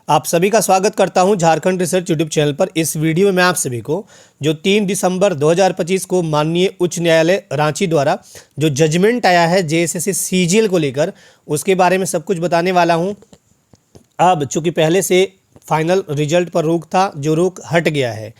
आप सभी का स्वागत करता हूं झारखंड रिसर्च यूट्यूब चैनल पर। इस वीडियो में मैं आप सभी को जो 3 दिसंबर 2025 को माननीय उच्च न्यायालय रांची द्वारा जो जजमेंट आया है जेएसएससी सीजीएल को लेकर, उसके बारे में सब कुछ बताने वाला हूं। अब चूंकि पहले से फाइनल रिजल्ट पर रोक था, जो रोक हट गया है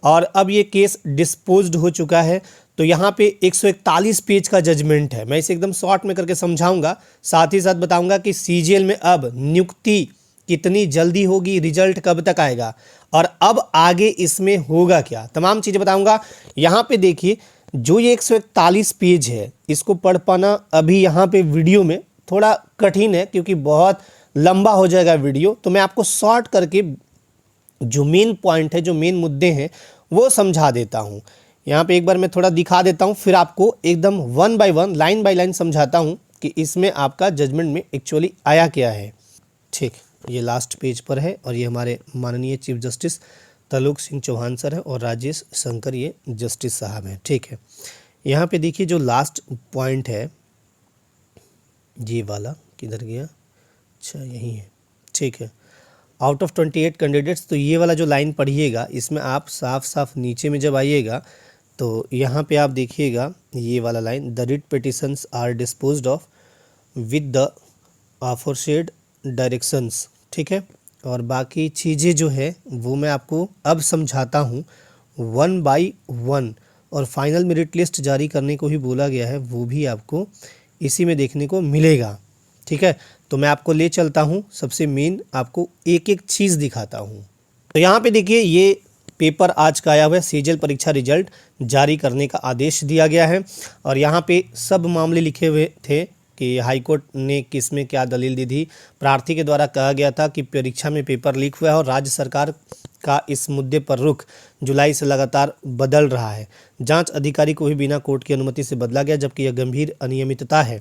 और अब ये केस डिस्पोज्ड हो चुका है। तो यहाँ पे 141 पेज का जजमेंट है। मैं इसे एकदम शॉर्ट में करके समझाऊंगा, साथ ही साथ बताऊंगा कि सीजीएल में अब नियुक्ति कितनी जल्दी होगी, रिजल्ट कब तक आएगा और अब आगे इसमें होगा क्या, तमाम चीज़ें बताऊंगा। यहाँ पे देखिए, जो ये 141 पेज है, इसको पढ़ पाना अभी यहाँ पे वीडियो में थोड़ा कठिन है क्योंकि बहुत लंबा हो जाएगा वीडियो। तो मैं आपको शॉर्ट करके जो मेन पॉइंट है, जो मेन मुद्दे हैं, वो समझा देता हूँ। यहाँ पे एक बार मैं थोड़ा दिखा देता हूँ, फिर आपको एकदम one by one, line by line समझाता हूँ कि इसमें आपका जजमेंट में एक्चुअली आया क्या है। ठीक, ये लास्ट पेज पर है और ये हमारे माननीय chief justice Tarlok Singh Chauhan sir है और राजेश शंकर ये जस्टिस साहब हैं। ठीक है, यहाँ पे देखिए जो लास्ट पॉइंट है, ये वाला किधर गया, अच्छा यही है। ठीक है, आउट ऑफ 28 कैंडिडेट्स, तो ये वाला जो लाइन पढ़िएगा, इसमें आप साफ साफ नीचे में जब आइएगा तो यहाँ पे आप देखिएगा ये वाला line, the writ petitions are disposed of with the aforesaid directions. ठीक है, और बाकी चीज़ें जो है वो मैं आपको अब समझाता हूँ वन बाय वन। और फाइनल मेरिट लिस्ट जारी करने को ही बोला गया है, वो भी आपको इसी में देखने को मिलेगा। ठीक है, तो मैं आपको ले चलता हूँ, सबसे मेन आपको एक एक चीज़ दिखाता हूँ। तो यहाँ पे देखिए, ये पेपर आज का आया हुआ है, सीजीएल परीक्षा रिजल्ट जारी करने का आदेश दिया गया है और यहाँ पे सब मामले लिखे हुए थे कि हाईकोर्ट ने किस में क्या दलील दी थी। प्रार्थी के द्वारा कहा गया था कि परीक्षा में पेपर लीक हुआ है और राज्य सरकार का इस मुद्दे पर रुख जुलाई से लगातार बदल रहा है। जांच अधिकारी को भी बिना कोर्ट की अनुमति से बदला गया, जबकि यह गंभीर अनियमितता है।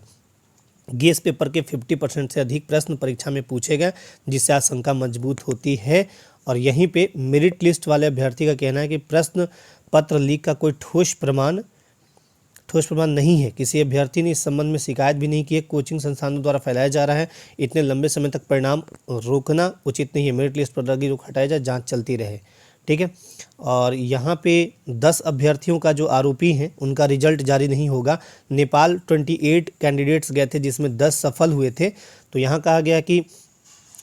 गेस पेपर के 50% से अधिक प्रश्न परीक्षा में पूछे गए, जिससे आशंका मजबूत होती है। और यहीं पे मेरिट लिस्ट वाले अभ्यर्थी का कहना है कि प्रश्न पत्र लीक का कोई ठोस प्रमाण नहीं है। किसी अभ्यर्थी ने इस संबंध में शिकायत भी नहीं की है। कोचिंग संस्थानों द्वारा फैलाया जा रहा है, इतने लंबे समय तक परिणाम रोकना उचित नहीं है। मेरिट लिस्ट पर लगी रोक हटाया जाए, जांच चलती रहे। ठीक है, और यहाँ पे 10 अभ्यर्थियों का जो आरोपी हैं उनका रिजल्ट जारी नहीं होगा। नेपाल 28 कैंडिडेट्स गए थे, जिसमें 10 सफल हुए थे। तो यहाँ कहा गया कि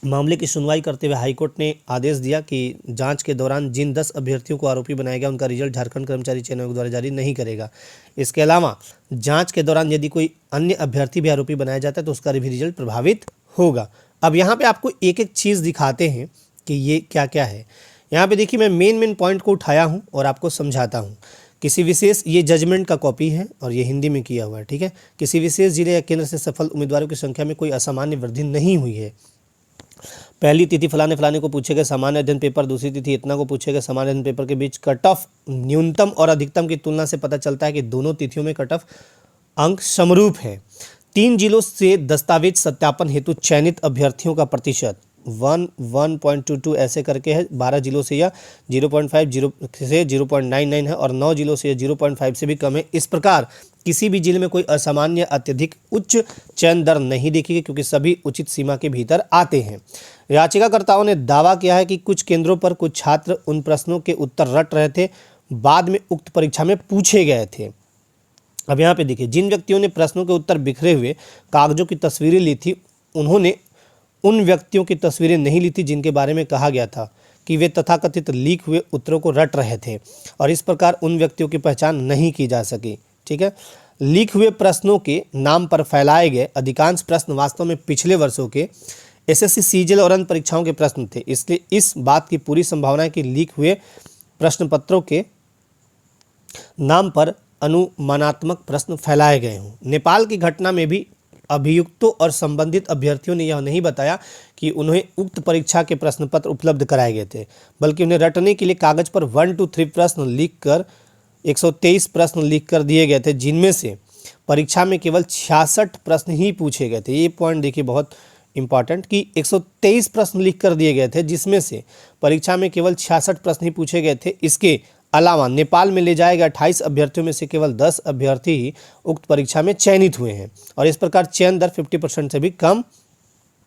मामले की सुनवाई करते हुए हाईकोर्ट ने आदेश दिया कि जांच के दौरान जिन 10 अभ्यर्थियों को आरोपी बनाया गया, उनका रिजल्ट झारखंड कर्मचारी चयन आयोग द्वारा जारी नहीं करेगा। इसके अलावा जांच के दौरान यदि कोई अन्य अभ्यर्थी भी आरोपी बनाया जाता है तो उसका भी रिजल्ट प्रभावित होगा। अब यहाँ पे आपको एक एक चीज़ दिखाते हैं कि ये क्या क्या है। यहाँ पे देखिए, मैं मेन पॉइंट को उठाया हूँ और आपको समझाता हूँ। किसी विशेष, ये जजमेंट का कॉपी है और ये हिंदी में किया हुआ है। ठीक है, किसी विशेष जिले या केंद्र से सफल उम्मीदवारों की संख्या में कोई असामान्य वृद्धि नहीं हुई है। पहली तिथि फलाने को पूछे गए सामान्य अध्ययन पेपर, दूसरी तिथि इतना को पूछे गए सामान्य अध्ययन पेपर के बीच कट ऑफ न्यूनतम और अधिकतम की तुलना से पता चलता है कि दोनों तिथियों में कट ऑफ अंक समरूप है। 3 जिलों से दस्तावेज सत्यापन हेतु चयनित अभ्यर्थियों का प्रतिशत 1.22 ऐसे करके है। 12 जिलों से यह 0.50 से 0.99 है और 9 जिलों से यह 0.5 से भी कम है। इस प्रकार किसी भी जिले में कोई असामान्य अत्यधिक उच्च चयन दर नहीं देखी गई, क्योंकि सभी उचित सीमा के भीतर आते हैं। याचिकाकर्ताओं ने दावा किया है कि कुछ केंद्रों पर कुछ छात्र उन प्रश्नों के उत्तर रट रहे थे, बाद में उक्त परीक्षा में पूछे गए थे। अब यहाँ पे देखिए, जिन व्यक्तियों ने प्रश्नों के उत्तर बिखरे हुए कागजों की तस्वीरें ली थी, उन्होंने उन व्यक्तियों की तस्वीरें नहीं ली थी जिनके बारे में कहा गया था कि वे तथाकथित लीक हुए उत्तरों को रट रहे थे, और इस प्रकार उन व्यक्तियों की पहचान नहीं की जा सकी। ठीक है, लीक हुए प्रश्नों के नाम पर फैलाए गए अधिकांश प्रश्न वास्तव में पिछले वर्षों के एसएससी सीजीएल और अन्य परीक्षाओं के प्रश्न थे। इसलिए इस बात की पूरी संभावना है कि लीक हुए प्रश्न पत्रों के नाम पर अनुमानात्मक प्रश्न फैलाए गए हों। नेपाल की घटना में भी अभियुक्तों और संबंधित अभ्यर्थियों ने यह नहीं बताया कि उन्हें उक्त परीक्षा के प्रश्न पत्र उपलब्ध कराए गए थे, बल्कि उन्हें रटने के लिए कागज पर 1 to 3 प्रश्न लिख कर 123 प्रश्न लिख कर दिए गए थे, जिनमें से परीक्षा में केवल 66 प्रश्न ही पूछे गए थे। ये पॉइंट देखिए, बहुत इंपॉर्टेंट, कि 123 प्रश्न लिख कर दिए गए थे, जिसमें से परीक्षा में केवल 66 प्रश्न ही पूछे गए थे। इसके अलावा नेपाल में ले जाए गए 28 अभ्यर्थियों में से केवल 10 अभ्यर्थी ही उक्त परीक्षा में चयनित हुए हैं और इस प्रकार चयन दर 50% से भी कम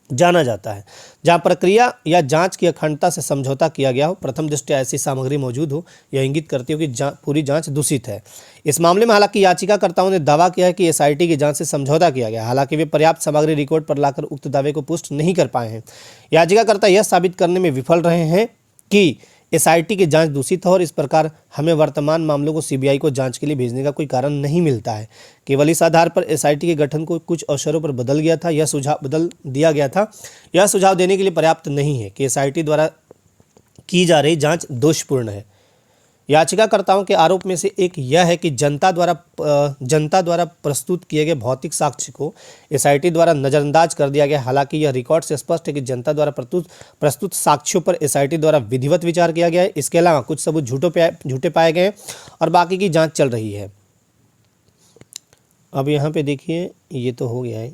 जाना जाता है, जहां प्रक्रिया या जांच की अखंडता से समझौता किया गया हो, प्रथम दृष्टया ऐसी सामग्री मौजूद हो, यह इंगित करती हो कि पूरी जांच दूषित है। इस मामले में हालांकि याचिकाकर्ताओं ने दावा किया है कि एसआईटी की जांच से समझौता किया गया, हालांकि वे पर्याप्त सामग्री रिकॉर्ड पर लाकर उक्त दावे को पुष्ट नहीं कर पाए हैं। याचिकाकर्ता यह साबित करने में विफल रहे हैं कि एसआईटी की जांच दूषित है और इस प्रकार हमें वर्तमान मामलों को सीबीआई को जांच के लिए भेजने का कोई कारण नहीं मिलता है। केवल इस आधार पर एसआईटी के गठन को कुछ अवसरों पर बदल दिया गया था। यह सुझाव देने के लिए पर्याप्त नहीं है कि एसआईटी द्वारा की जा रही जांच दोषपूर्ण है। याचिकाकर्ताओं के आरोप में से एक यह है कि जनता द्वारा प्रस्तुत किए गए भौतिक साक्ष्य को एसआईटी द्वारा नज़रअंदाज कर दिया गया। हालांकि यह रिकॉर्ड से स्पष्ट है कि जनता द्वारा प्रस्तुत साक्ष्यों पर एसआईटी द्वारा विधिवत विचार किया गया है। इसके अलावा कुछ सबूत झूठे पाए गए और बाकी की जाँच चल रही है। अब यहाँ पे देखिए, ये तो हो गया है।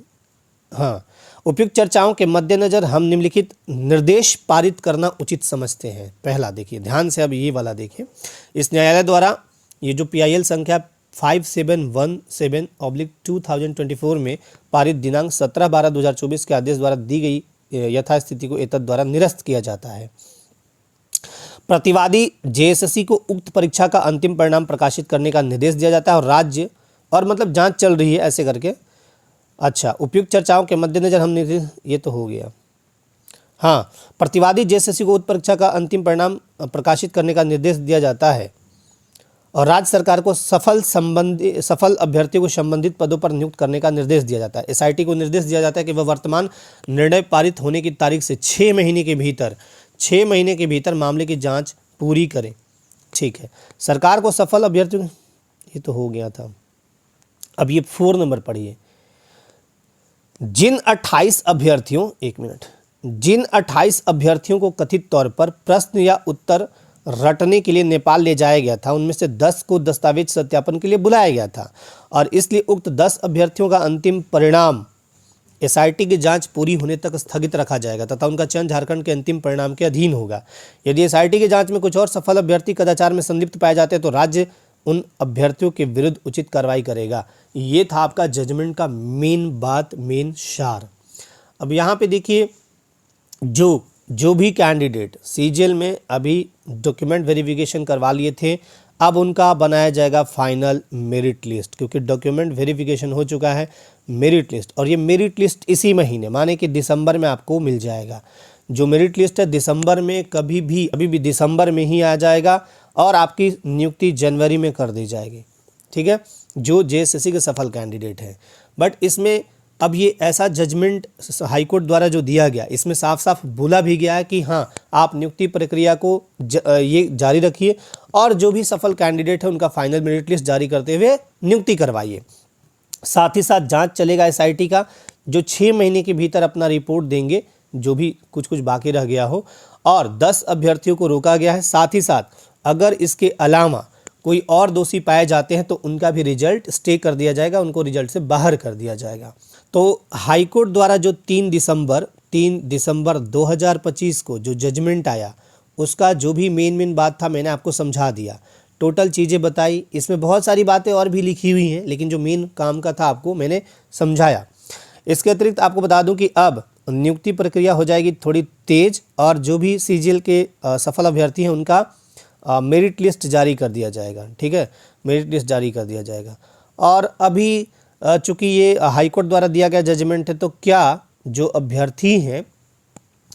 हाँ, उपयुक्त चर्चाओं के मद्देनज़र हम निम्नलिखित निर्देश पारित करना उचित समझते हैं। पहला देखिए, ध्यान से अब ये वाला देखिए। इस न्यायालय द्वारा ये जो PIL संख्या 5717/2024 में पारित दिनांक 17/12/2024 के आदेश द्वारा दी गई यथास्थिति को एतद द्वारा निरस्त किया जाता है। प्रतिवादी JSSC को उक्त परीक्षा का अंतिम परिणाम प्रकाशित करने का निर्देश दिया जाता है और राज्य और मतलब जाँच चल रही है ऐसे करके। अच्छा, उपयुक्त चर्चाओं के मद्देनजर हमने ये तो हो गया। हाँ, प्रतिवादी JSSC को उक्त परीक्षा का अंतिम परिणाम प्रकाशित करने का निर्देश दिया जाता है और राज्य सरकार को सफल अभ्यर्थियों को संबंधित पदों पर नियुक्त करने का निर्देश दिया जाता है। एसआईटी को निर्देश दिया जाता है कि वह वर्तमान निर्णय पारित होने की तारीख से 6 महीने के भीतर मामले की जाँच पूरी करे। ठीक है, सरकार को सफल अभ्यर्थियों, ये तो हो गया था। अब ये 4 नंबर पढ़िए। जिन 28 अभ्यर्थियों को कथित तौर पर प्रश्न या उत्तर रटने के लिए नेपाल ले जाया गया था, उनमें से 10 को दस्तावेज सत्यापन के लिए बुलाया गया था और इसलिए उक्त 10 अभ्यर्थियों का अंतिम परिणाम एसआईटी की जांच पूरी होने तक स्थगित रखा जाएगा तथा उनका चयन झारखंड के अंतिम परिणाम के अधीन होगा। यदि एसआईटी की जांच में कुछ और सफल अभ्यर्थी कदाचार में संलिप्त पाए जाते हैं तो राज्य उन अभ्यर्थियों के विरुद्ध उचित कार्रवाई करेगा। ये था आपका जजमेंट का मेन सार। अब यहाँ पे देखिए, जो भी कैंडिडेट सीजीएल में अभी डॉक्यूमेंट वेरिफिकेशन करवा लिए थे, अब उनका बनाया जाएगा फाइनल मेरिट लिस्ट, क्योंकि डॉक्यूमेंट वेरिफिकेशन हो चुका है। मेरिट लिस्ट, और ये मेरिट लिस्ट इसी महीने माने कि दिसंबर में आपको मिल जाएगा। जो मेरिट लिस्ट है दिसंबर में अभी भी दिसंबर में ही आ जाएगा और आपकी नियुक्ति जनवरी में कर दी जाएगी। ठीक है, जो जेएसएससी के सफल कैंडिडेट हैं। बट इसमें अब ये ऐसा जजमेंट हाईकोर्ट द्वारा जो दिया गया, इसमें साफ साफ बोला भी गया है कि हाँ, आप नियुक्ति प्रक्रिया को ये जारी रखिए और जो भी सफल कैंडिडेट है उनका फाइनल मेरिट लिस्ट जारी करते हुए नियुक्ति करवाइए। साथ ही साथ जांच चलेगा एसआईटी का, जो 6 महीने के भीतर अपना रिपोर्ट देंगे, जो भी कुछ बाकी रह गया हो, और 10 अभ्यर्थियों को रोका गया है। साथ ही साथ अगर इसके अलावा कोई और दोषी पाए जाते हैं तो उनका भी रिजल्ट स्टे कर दिया जाएगा, उनको रिजल्ट से बाहर कर दिया जाएगा। तो हाईकोर्ट द्वारा जो 3 दिसंबर 2025 को जो जजमेंट आया, उसका जो भी मेन बात था मैंने आपको समझा दिया, टोटल चीज़ें बताई। इसमें बहुत सारी बातें और भी लिखी हुई हैं, लेकिन जो मेन काम का था आपको मैंने समझाया। इसके अतिरिक्त आपको बता दूं कि अब नियुक्ति प्रक्रिया हो जाएगी थोड़ी तेज, और जो भी सीजीएल के सफल अभ्यर्थी हैं उनका मेरिट लिस्ट जारी कर दिया जाएगा। ठीक है, मेरिट लिस्ट जारी कर दिया जाएगा। और अभी चूँकि ये हाईकोर्ट द्वारा दिया गया जजमेंट है, तो क्या जो अभ्यर्थी हैं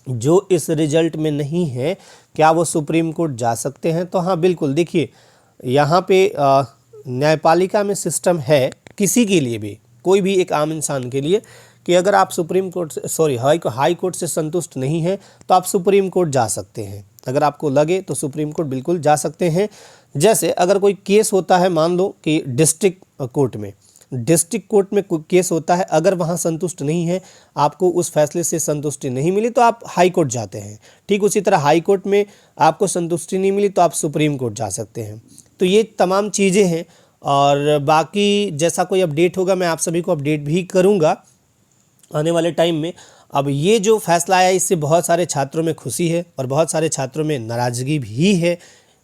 जो इस रिजल्ट में नहीं है, क्या वो सुप्रीम कोर्ट जा सकते हैं? तो हाँ, बिल्कुल। देखिए, यहाँ पे न्यायपालिका में सिस्टम है किसी के लिए भी, कोई भी एक आम इंसान के लिए, कि अगर आप सुप्रीम कोर्ट से हाई कोर्ट से संतुष्ट नहीं हैं तो आप सुप्रीम कोर्ट जा सकते हैं। अगर आपको लगे तो सुप्रीम कोर्ट बिल्कुल जा सकते हैं। जैसे अगर कोई केस होता है, मान लो कि डिस्ट्रिक्ट कोर्ट में कोई केस होता है, अगर वहाँ संतुष्ट नहीं है, आपको उस फैसले से संतुष्टि नहीं मिली तो आप हाई कोर्ट जाते हैं। ठीक उसी तरह हाई कोर्ट में आपको संतुष्टि नहीं मिली तो आप सुप्रीम कोर्ट जा सकते हैं। तो ये तमाम चीज़ें हैं, और बाकी जैसा कोई अपडेट होगा मैं आप सभी को अपडेट भी करूँगा आने वाले टाइम में। अब ये जो फैसला आया, इससे बहुत सारे छात्रों में खुशी है और बहुत सारे छात्रों में नाराज़गी भी है।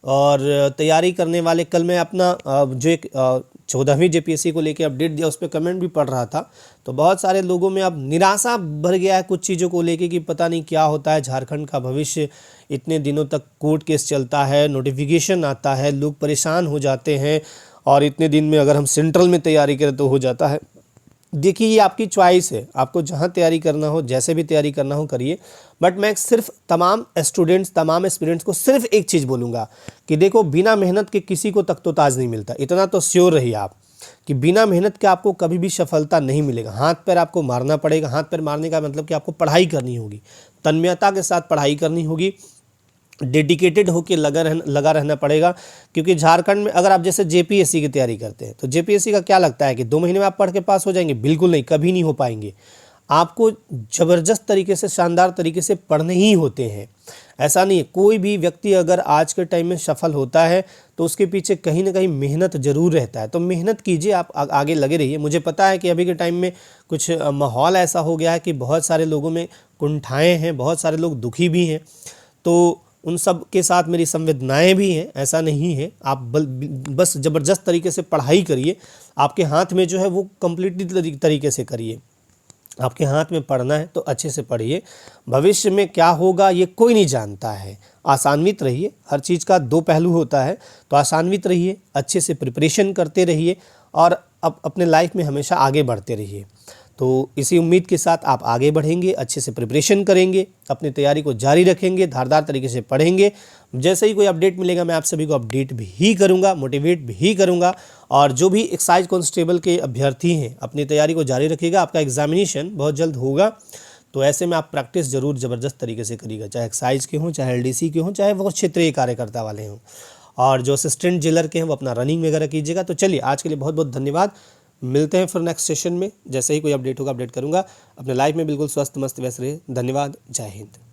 और तैयारी करने वाले, कल मैं अपना जो एक 14वीं जेपीएससी को लेके अपडेट दिया, उस पर कमेंट भी पढ़ रहा था, तो बहुत सारे लोगों में अब निराशा भर गया है कुछ चीज़ों को लेके कि पता नहीं क्या होता है, झारखंड का भविष्य, इतने दिनों तक कोर्ट केस चलता है, नोटिफिकेशन आता है, लोग परेशान हो जाते हैं, और इतने दिन में अगर हम सेंट्रल में तैयारी करें तो हो जाता है। देखिए ये आपकी चॉइस है, आपको जहाँ तैयारी करना हो, जैसे भी तैयारी करना हो करिए, बट मैं सिर्फ तमाम स्टूडेंट्स, तमाम एस्पिरेंट्स को सिर्फ एक चीज़ बोलूँगा कि देखो, बिना मेहनत के किसी को तख्तो ताज नहीं मिलता, इतना तो श्योर रहिए आप कि बिना मेहनत के आपको कभी भी सफलता नहीं मिलेगा। हाथ पैर आपको मारना पड़ेगा। हाथ पैर मारने का मतलब कि आपको पढ़ाई करनी होगी, तन्मयता के साथ पढ़ाई करनी होगी, डेडिकेटेड होकर लगा रहना पड़ेगा। क्योंकि झारखंड में अगर आप जैसे जेपीएससी की तैयारी करते हैं तो जेपीएससी का क्या लगता है कि 2 महीने में आप पढ़ के पास हो जाएंगे? बिल्कुल नहीं, कभी नहीं हो पाएंगे। आपको ज़बरदस्त तरीके से, शानदार तरीके से पढ़ने ही होते हैं। ऐसा नहीं है, कोई भी व्यक्ति अगर आज के टाइम में सफल होता है तो उसके पीछे कहीं ना कहीं मेहनत ज़रूर रहता है। तो मेहनत कीजिए, आप आगे लगे रहिए। मुझे पता है कि अभी के टाइम में कुछ माहौल ऐसा हो गया है कि बहुत सारे लोगों में कुंठाएँ हैं, बहुत सारे लोग दुखी भी हैं, तो उन सब के साथ मेरी संवेदनाएं भी हैं। ऐसा नहीं है, आप बस ज़बरदस्त तरीके से पढ़ाई करिए। आपके हाथ में जो है वो कम्प्लीटली तरीके से करिए। आपके हाथ में पढ़ना है तो अच्छे से पढ़िए। भविष्य में क्या होगा ये कोई नहीं जानता है। आसान्वित रहिए, हर चीज़ का 2 पहलू होता है, तो आसान्वित रहिए, अच्छे से प्रिपरेशन करते रहिए और अपने लाइफ में हमेशा आगे बढ़ते रहिए। तो इसी उम्मीद के साथ आप आगे बढ़ेंगे, अच्छे से प्रिपरेशन करेंगे, अपनी तैयारी को जारी रखेंगे, धारदार तरीके से पढ़ेंगे। जैसे ही कोई अपडेट मिलेगा मैं आप सभी को अपडेट भी करूंगा, मोटिवेट भी करूंगा। और जो भी एक्साइज कांस्टेबल के अभ्यर्थी हैं अपनी तैयारी को जारी रखिएगा। आपका एग्जामिनेशन बहुत जल्द होगा, तो ऐसे में आप प्रैक्टिस जरूर ज़बरदस्त तरीके से करिएगा, चाहे एक्साइज के हों, चाहे एलडीसी के हों, चाहे वो क्षेत्रीय कार्यकर्ता वाले हों, और जो असिस्टेंट जेलर के हैं वो अपना रनिंग वगैरह कीजिएगा। तो चलिए, आज के लिए बहुत बहुत धन्यवाद। मिलते हैं फिर नेक्स्ट सेशन में। जैसे ही कोई अपडेट होगा अपडेट करूंगा। अपने लाइफ में बिल्कुल स्वस्थ मस्त व्यस्त रहिए। धन्यवाद। जय हिंद।